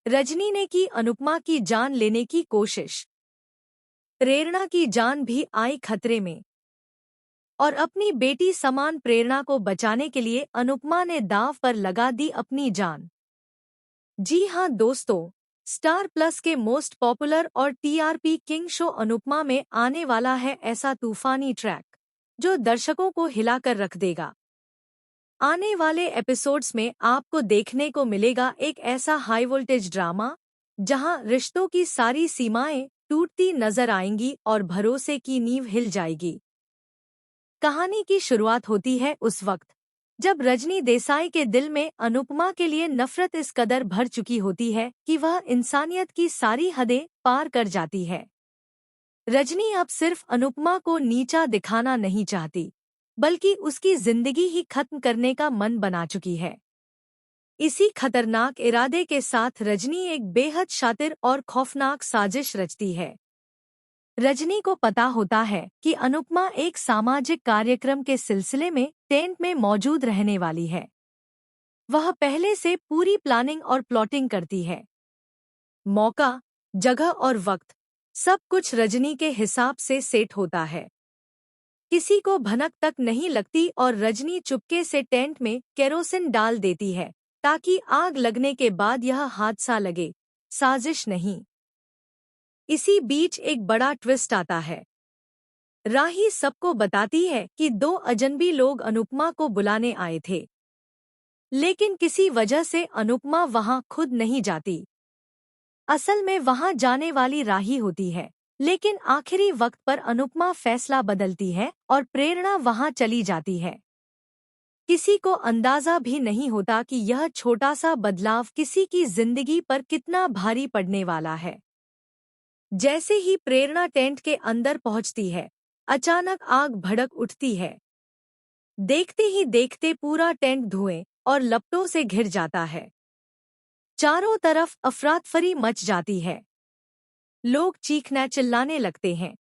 रजनी ने की अनुपमा की जान लेने की कोशिश। प्रेरणा की जान भी आई खतरे में और अपनी बेटी समान प्रेरणा को बचाने के लिए अनुपमा ने दांव पर लगा दी अपनी जान। जी हां दोस्तों, स्टार प्लस के मोस्ट पॉपुलर और टीआरपी किंग शो अनुपमा में आने वाला है ऐसा तूफानी ट्रैक जो दर्शकों को हिलाकर रख देगा। आने वाले एपिसोड्स में आपको देखने को मिलेगा एक ऐसा हाई वोल्टेज ड्रामा जहां रिश्तों की सारी सीमाएं टूटती नजर आएंगी और भरोसे की नींव हिल जाएगी। कहानी की शुरुआत होती है उस वक्त जब रजनी देसाई के दिल में अनुपमा के लिए नफरत इस कदर भर चुकी होती है कि वह इंसानियत की सारी हदें पार कर जाती है। रजनी अब सिर्फ अनुपमा को नीचा दिखाना नहीं चाहती, बल्कि उसकी जिंदगी ही खत्म करने का मन बना चुकी है। इसी खतरनाक इरादे के साथ रजनी एक बेहद शातिर और खौफनाक साजिश रचती है। रजनी को पता होता है कि अनुपमा एक सामाजिक कार्यक्रम के सिलसिले में टेंट में मौजूद रहने वाली है। वह पहले से पूरी प्लानिंग और प्लॉटिंग करती है। मौका, जगह और वक्त सब कुछ रजनी के हिसाब से सेट होता है। किसी को भनक तक नहीं लगती और रजनी चुपके से टेंट में केरोसिन डाल देती है ताकि आग लगने के बाद यह हादसा लगे, साजिश नहीं। इसी बीच एक बड़ा ट्विस्ट आता है। राही सबको बताती है कि दो अजनबी लोग अनुपमा को बुलाने आए थे, लेकिन किसी वजह से अनुपमा वहां खुद नहीं जाती। असल में वहां जाने वाली राही होती है, लेकिन आखिरी वक्त पर अनुपमा फैसला बदलती है और प्रेरणा वहां चली जाती है। किसी को अंदाजा भी नहीं होता कि यह छोटा सा बदलाव किसी की जिंदगी पर कितना भारी पड़ने वाला है। जैसे ही प्रेरणा टेंट के अंदर पहुंचती है, अचानक आग भड़क उठती है। देखते ही देखते पूरा टेंट धुएं और लपटों से घिर जाता है। चारों तरफ अफरातफरी मच जाती है। लोग चीखना चिल्लाने लगते हैं।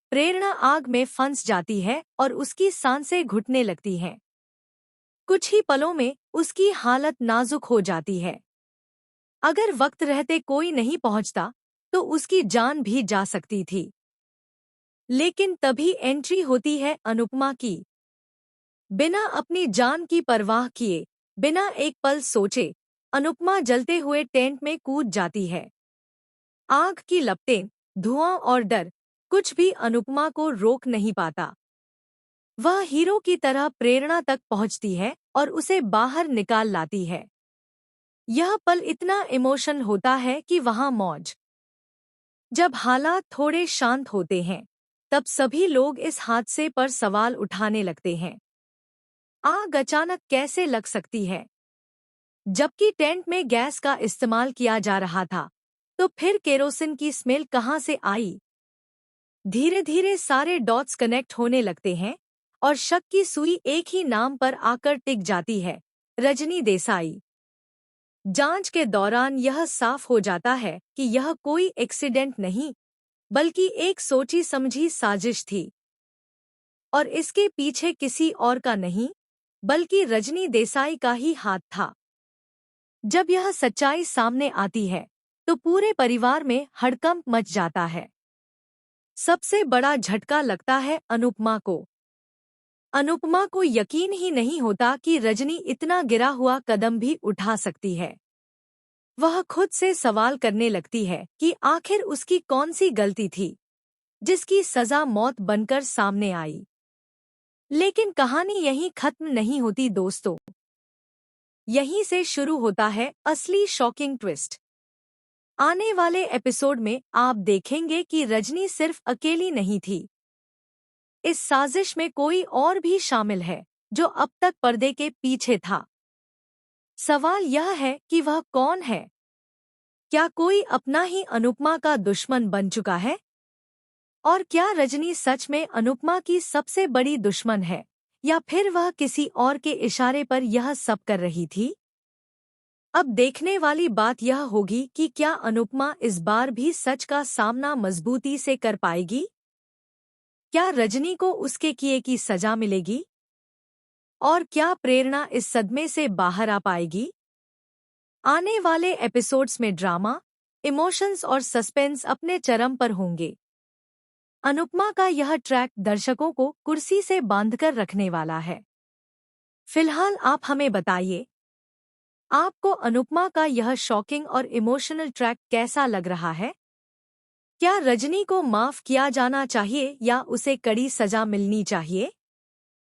प्रेरणा आग में फंस जाती है और उसकी सांसें घुटने लगती हैं। कुछ ही पलों में उसकी हालत नाजुक हो जाती है। अगर वक्त रहते कोई नहीं पहुंचता तो उसकी जान भी जा सकती थी। लेकिन तभी एंट्री होती है अनुपमा की। बिना अपनी जान की परवाह किए, बिना एक पल सोचे, अनुपमा जलते हुए टेंट में कूद जाती है। आग की लपटें, धुआं और डर, कुछ भी अनुपमा को रोक नहीं पाता। वह हीरो की तरह प्रेरणा तक पहुंचती है और उसे बाहर निकाल लाती है। यह पल इतना इमोशनल होता है कि वहां मौज। जब हालात थोड़े शांत होते हैं, तब सभी लोग इस हादसे पर सवाल उठाने लगते हैं। आग अचानक कैसे लग सकती है? जबकि टेंट में गैस का इस्तेमाल किया जा रहा था, तो फिर केरोसिन की स्मेल कहां से आई? धीरे धीरे सारे डॉट्स कनेक्ट होने लगते हैं और शक की सुई एक ही नाम पर आकर टिक जाती है, रजनी देसाई। जांच के दौरान यह साफ हो जाता है कि यह कोई एक्सीडेंट नहीं, बल्कि एक सोची समझी साजिश थी। और इसके पीछे किसी और का नहीं, बल्कि रजनी देसाई का ही हाथ था। जब यह सच्चाई सामने आती है, तो पूरे परिवार में हड़कंप मच जाता है। सबसे बड़ा झटका लगता है अनुपमा को। अनुपमा को यकीन ही नहीं होता कि रजनी इतना गिरा हुआ कदम भी उठा सकती है। वह खुद से सवाल करने लगती है कि आखिर उसकी कौन सी गलती थी, जिसकी सजा मौत बनकर सामने आई। लेकिन कहानी यहीं खत्म नहीं होती दोस्तों। यहीं से शुरू होता है असली शॉकिंग ट्विस्ट। आने वाले एपिसोड में आप देखेंगे कि रजनी सिर्फ अकेली नहीं थी। इस साजिश में कोई और भी शामिल है, जो अब तक पर्दे के पीछे था। सवाल यह है कि वह कौन है? क्या कोई अपना ही अनुपमा का दुश्मन बन चुका है? और क्या रजनी सच में अनुपमा की सबसे बड़ी दुश्मन है, या फिर वह किसी और के इशारे पर यह सब कर रही थी? अब देखने वाली बात यह होगी कि क्या अनुपमा इस बार भी सच का सामना मजबूती से कर पाएगी? क्या रजनी को उसके किए की सजा मिलेगी? और क्या प्रेरणा इस सदमे से बाहर आ पाएगी? आने वाले एपिसोड्स में ड्रामा, इमोशंस और सस्पेंस अपने चरम पर होंगे। अनुपमा का यह ट्रैक दर्शकों को कुर्सी से बांधकर रखने वाला है। फिलहाल आप हमें बताइए, आपको अनुपमा का यह शॉकिंग और इमोशनल ट्रैक कैसा लग रहा है? क्या रजनी को माफ किया जाना चाहिए या उसे कड़ी सजा मिलनी चाहिए?